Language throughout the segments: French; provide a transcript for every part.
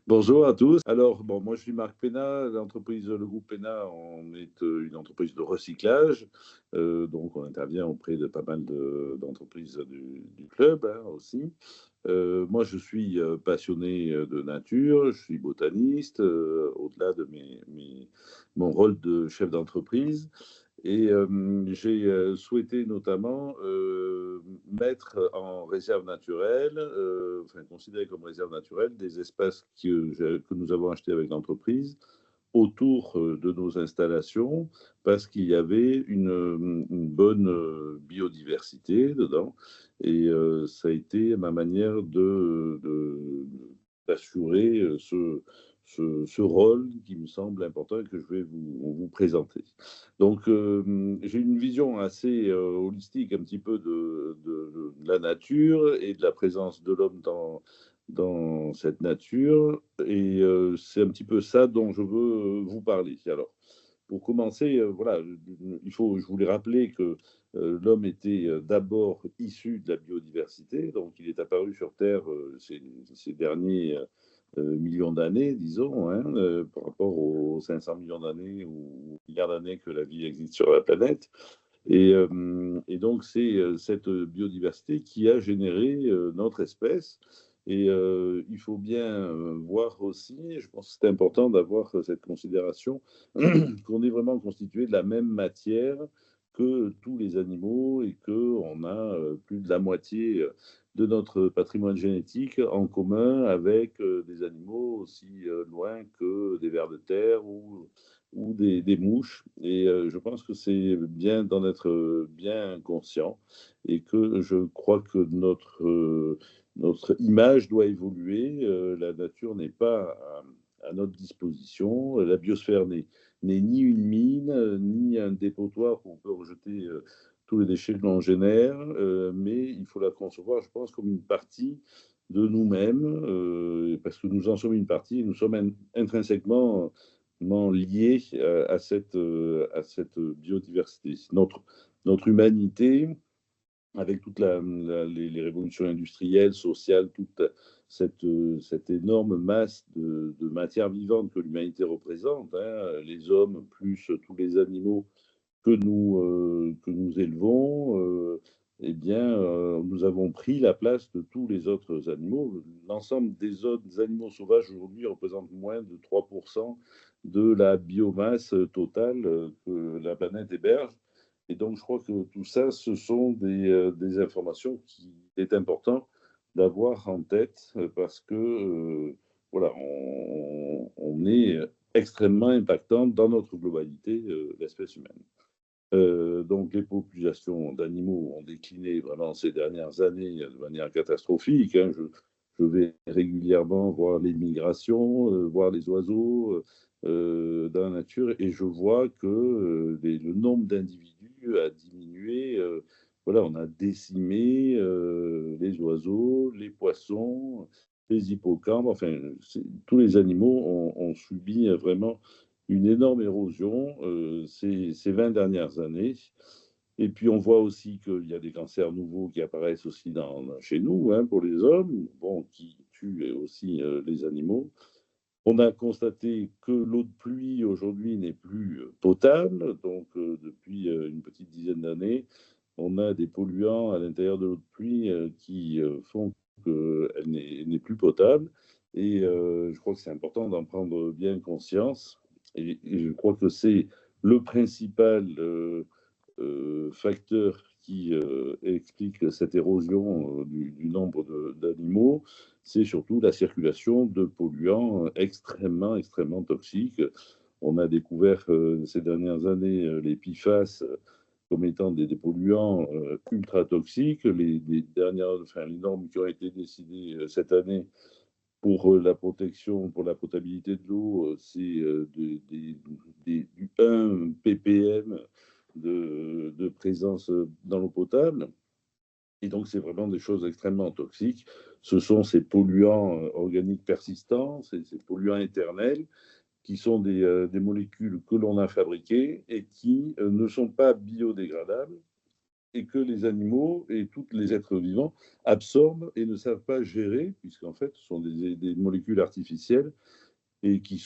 Bonjour à tous. Alors, bon, moi je suis Marc Pénat. Le groupe Pénat, on est une entreprise de recyclage. Donc, on intervient auprès de pas mal d'entreprises du club hein, aussi. Moi, je suis passionné de nature, je suis botaniste, au-delà de mon rôle de chef d'entreprise. Et j'ai souhaité notamment mettre en réserve naturelle, enfin considérer comme réserve naturelle, des espaces que nous avons achetés avec l'entreprise autour de nos installations parce qu'il y avait une bonne biodiversité dedans. Et ça a été ma manière d'assurer ce rôle qui me semble important et que je vais vous présenter. Donc, j'ai une vision assez holistique, un petit peu de la nature et de la présence de l'homme dans cette nature. Et c'est un petit peu ça dont je veux vous parler. Alors, pour commencer, voilà, je voulais rappeler que l'homme était d'abord issu de la biodiversité, donc il est apparu sur Terre ces derniers millions d'années, disons, hein, par rapport aux 500 millions d'années ou milliards d'années que la vie existe sur la planète. Et donc, c'est cette biodiversité qui a généré notre espèce. Et il faut bien voir aussi, je pense que c'est important d'avoir cette considération, qu'on est vraiment constitué de la même matière que tous les animaux et qu'on a plus de la moitié de notre patrimoine génétique en commun avec des animaux aussi loin que des vers de terre ou des mouches. Et je pense que c'est bien d'en être bien conscient et que je crois que notre image doit évoluer. La nature n'est pas à notre disposition. La biosphère n'est ni une mine, ni un dépotoir où on peut rejeter tous les déchets que l'on génère, mais il faut la concevoir, je pense, comme une partie de nous-mêmes, parce que nous en sommes une partie, nous sommes intrinsèquement liés à cette biodiversité. Notre humanité, avec toute les révolutions industrielles, sociales, toute cette énorme masse de matière vivante que l'humanité représente, hein, les hommes plus tous les animaux que nous élevons, eh bien, nous avons pris la place de tous les autres animaux. L'ensemble des autres animaux sauvages aujourd'hui représentent moins de 3% de la biomasse totale que la planète héberge. Et donc, je crois que tout ça, ce sont des informations qu'il est important d'avoir en tête parce que, voilà, on est extrêmement impactant dans notre globalité, l'espèce humaine. Donc les populations d'animaux ont décliné vraiment ces dernières années de manière catastrophique, hein. Je vais régulièrement voir les migrations, voir les oiseaux dans la nature et je vois que le nombre d'individus a diminué. Voilà, on a décimé les oiseaux, les poissons, les hippocampes, enfin, tous les animaux ont subi vraiment une énorme érosion ces 20 dernières années. Et puis on voit aussi qu'il y a des cancers nouveaux qui apparaissent aussi chez nous, hein, pour les hommes, bon, qui tuent aussi les animaux. On a constaté que l'eau de pluie aujourd'hui n'est plus potable, donc depuis une petite dizaine d'années, on a des polluants à l'intérieur de l'eau de pluie qui font qu'elle n'est plus potable. Et je crois que c'est important d'en prendre bien conscience. Et je crois que c'est le principal facteur qui explique cette érosion du nombre d'animaux, c'est surtout la circulation de polluants extrêmement, extrêmement toxiques. On a découvert ces dernières années les PFAS comme étant des polluants ultra toxiques. Les normes qui ont été décidées cette année pour la protection, pour la potabilité de l'eau, c'est du 1 ppm de présence dans l'eau potable. Et donc, c'est vraiment des choses extrêmement toxiques. Ce sont ces polluants organiques persistants, ces polluants éternels, qui sont des molécules que l'on a fabriquées et qui ne sont pas biodégradables. et que les animaux et tous les êtres vivants absorbent et ne savent pas gérer, puisqu'en fait, ce sont des molécules artificielles et qui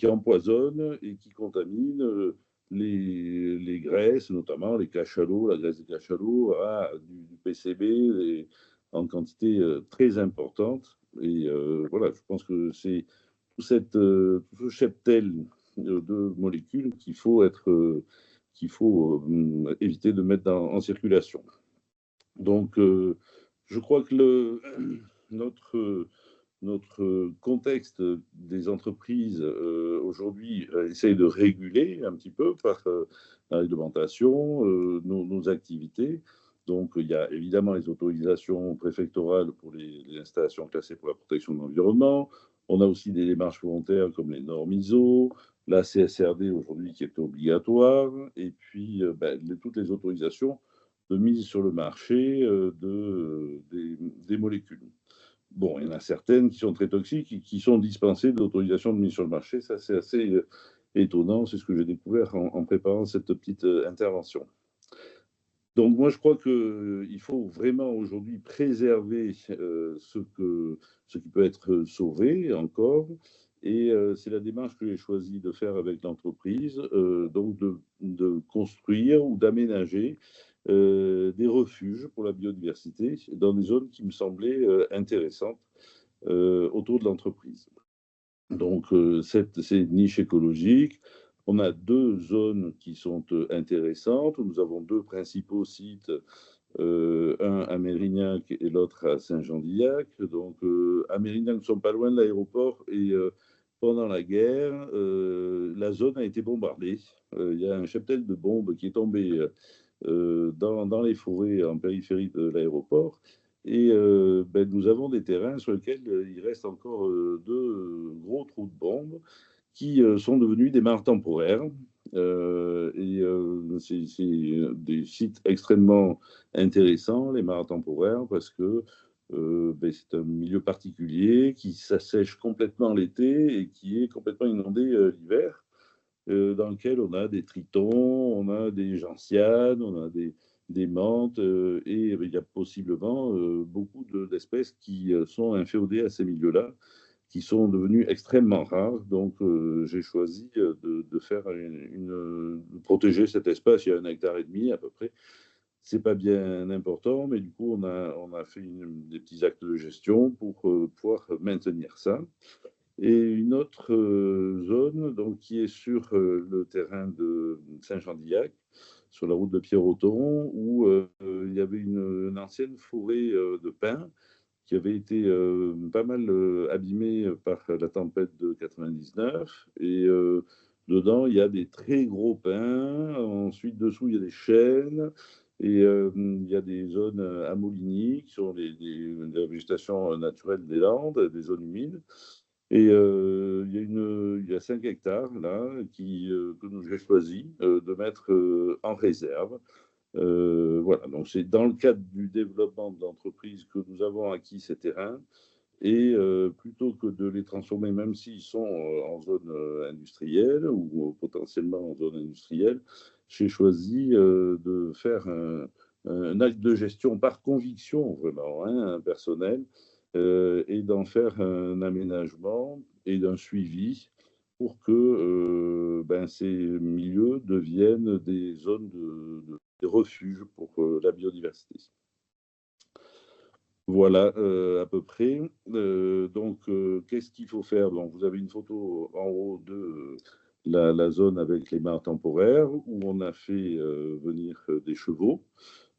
empoisonnent et qui contaminent les graisses, notamment les cachalots, la graisse des cachalots, du PCB en quantité très importante. Et voilà, je pense que c'est tout ce cheptel de molécules qu'il faut éviter de mettre en circulation. Donc, je crois que notre, notre contexte des entreprises aujourd'hui essaye de réguler un petit peu par la réglementation nos activités. Donc, il y a évidemment les autorisations préfectorales pour les installations classées pour la protection de l'environnement. On a aussi des démarches volontaires comme les normes ISO, la CSRD aujourd'hui qui est obligatoire, et puis toutes les autorisations de mise sur le marché des molécules. Bon, il y en a certaines qui sont très toxiques et qui sont dispensées d'autorisation de mise sur le marché. Ça, c'est assez étonnant. C'est ce que j'ai découvert en préparant cette petite intervention. Donc, moi, je crois qu'il faut vraiment aujourd'hui préserver ce qui peut être sauvé encore. Et c'est la démarche que j'ai choisi de faire avec l'entreprise, donc de construire ou d'aménager des refuges pour la biodiversité dans des zones qui me semblaient intéressantes autour de l'entreprise. Donc, ces niches écologiques, on a deux zones qui sont intéressantes. Nous avons deux principaux sites, un à Mérignac et l'autre à Saint-Jean-d'Illac. Donc, à Mérignac, nous ne sommes pas loin de l'aéroport et pendant la guerre, la zone a été bombardée. Il y a un cheptel de bombes qui est tombé dans les forêts en périphérie de l'aéroport. Et nous avons des terrains sur lesquels il reste encore deux gros trous de bombes qui sont devenus des mares temporaires. C'est des sites extrêmement intéressants, les mares temporaires, parce que c'est un milieu particulier qui s'assèche complètement l'été et qui est complètement inondé l'hiver, dans lequel on a des tritons, on a des gentianes, on a des menthes, et il y a possiblement beaucoup d'espèces qui sont inféodées à ces milieux-là, qui sont devenues extrêmement rares. Donc, j'ai choisi de faire de protéger cet espace. Il y a 1,5 hectare à peu près. C'est pas bien important, mais du coup, on a fait des petits actes de gestion pour pouvoir maintenir ça. Et une autre zone donc, qui est sur le terrain de Saint-Jean-d'Illac, sur la route de Pierreauton, où il y avait une ancienne forêt de pins qui avait été pas mal abîmée par la tempête de 99. Et dedans, il y a des très gros pins. Ensuite, dessous, il y a des chênes. Et il y a des zones à Moligny, qui sont la végétation naturelle des Landes, des zones humides. Et il y a 5 hectares là que j'ai choisi de mettre en réserve. Voilà, donc c'est dans le cadre du développement de l'entreprise que nous avons acquis ces terrains. Et plutôt que de les transformer, même s'ils sont en zone industrielle ou potentiellement en zone industrielle, j'ai choisi de faire un acte de gestion par conviction, vraiment, hein, personnel, et d'en faire un aménagement et d'un suivi pour que ces milieux deviennent des zones des refuges pour la biodiversité. Voilà, à peu près. Donc, qu'est-ce qu'il faut faire? Donc, vous avez une photo en haut de la zone avec les mares temporaires où on a fait venir des chevaux.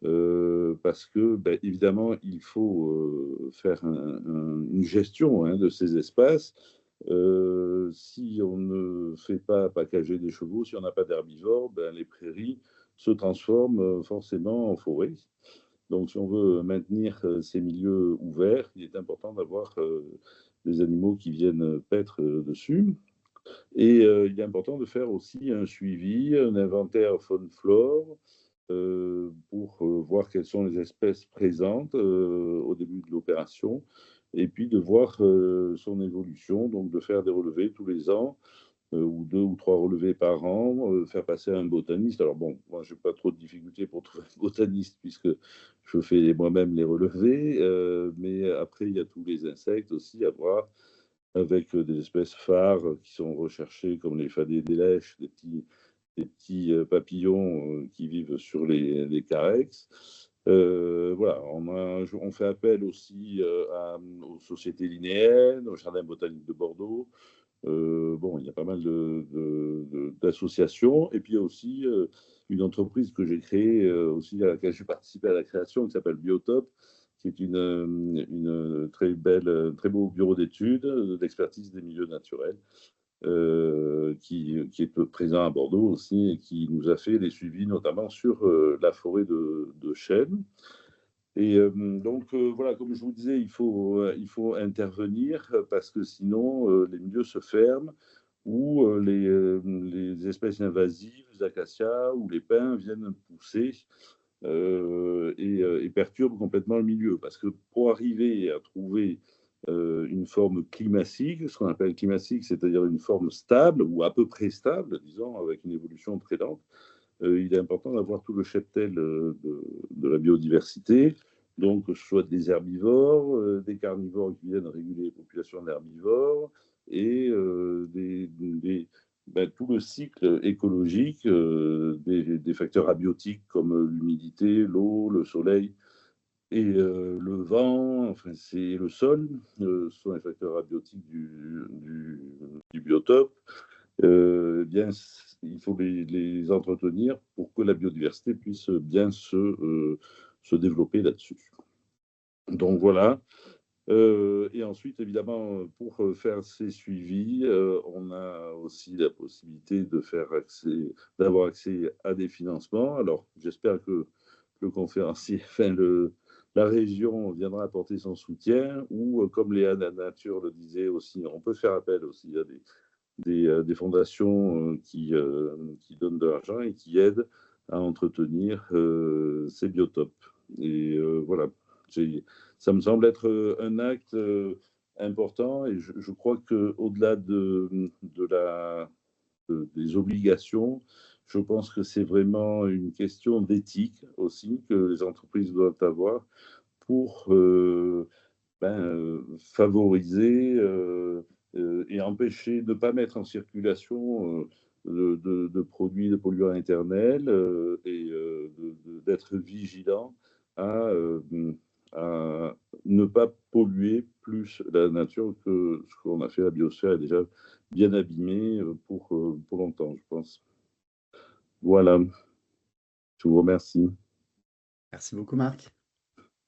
Parce que, évidemment, il faut faire une gestion hein, de ces espaces. Si on ne fait pas packager des chevaux, si on n'a pas d'herbivores, les prairies se transforment forcément en forêt. Donc, si on veut maintenir ces milieux ouverts, il est important d'avoir des animaux qui viennent paître dessus. Et il est important de faire aussi un suivi, un inventaire faune-flore pour voir quelles sont les espèces présentes au début de l'opération et puis de voir son évolution, donc de faire des relevés tous les ans ou 2 ou 3 relevés par an, faire passer à un botaniste. Alors bon, moi, j'ai pas trop de difficultés pour trouver un botaniste puisque je fais moi-même les relevés, mais après, il y a tous les insectes aussi à voir avec, des espèces phares, qui sont recherchées comme les fadets des lèches, des petits papillons, qui vivent sur les carex. Voilà, on fait appel aussi, aux sociétés linéaires, au jardin botanique de Bordeaux. Bon, il y a pas mal d'associations et puis il y a aussi, une entreprise que j'ai créée, aussi à laquelle j'ai participé à la création qui s'appelle Biotop, qui est une très belle, très beau bureau d'études, d'expertise des milieux naturels, qui est présent à Bordeaux aussi et qui nous a fait des suivis notamment sur, la forêt de chênes. Et donc voilà, comme je vous disais, il faut intervenir, parce que sinon, les milieux se ferment ou les espèces invasives, les acacias ou les pins viennent pousser, et perturbent complètement le milieu. Parce que pour arriver à trouver, une forme climatique, ce qu'on appelle climatique, c'est-à-dire une forme stable ou à peu près stable, disons, avec une évolution très lente, il est important d'avoir tout le cheptel, de la biodiversité, donc que ce soit des herbivores, des carnivores qui viennent réguler les populations d'herbivores et tout le cycle écologique, des facteurs abiotiques comme l'humidité, l'eau, le soleil et le vent, enfin c'est le sol, ce sont les facteurs abiotiques du biotope. Bien, il faut les entretenir pour que la biodiversité puisse bien se développer là-dessus. Donc voilà. Et ensuite, évidemment, pour faire ces suivis, on a aussi la possibilité d'avoir accès à des financements. Alors, j'espère que le conférencier, enfin la région viendra apporter son soutien, ou comme Léa Nature le disait aussi, on peut faire appel aussi à des fondations, qui donnent de l'argent et qui aident à entretenir, ces biotopes. Et voilà, ça me semble être, un acte, important, et je crois qu'au-delà des obligations, je pense que c'est vraiment une question d'éthique aussi que les entreprises doivent avoir pour, favoriser, et empêcher, ne pas mettre en circulation, de produits, de polluants éternels, et d'être vigilant à, à ne pas polluer plus la nature que ce qu'on a fait. La biosphère est déjà bien abîmée, pour longtemps, je pense. Voilà, je vous remercie. Merci beaucoup Marc.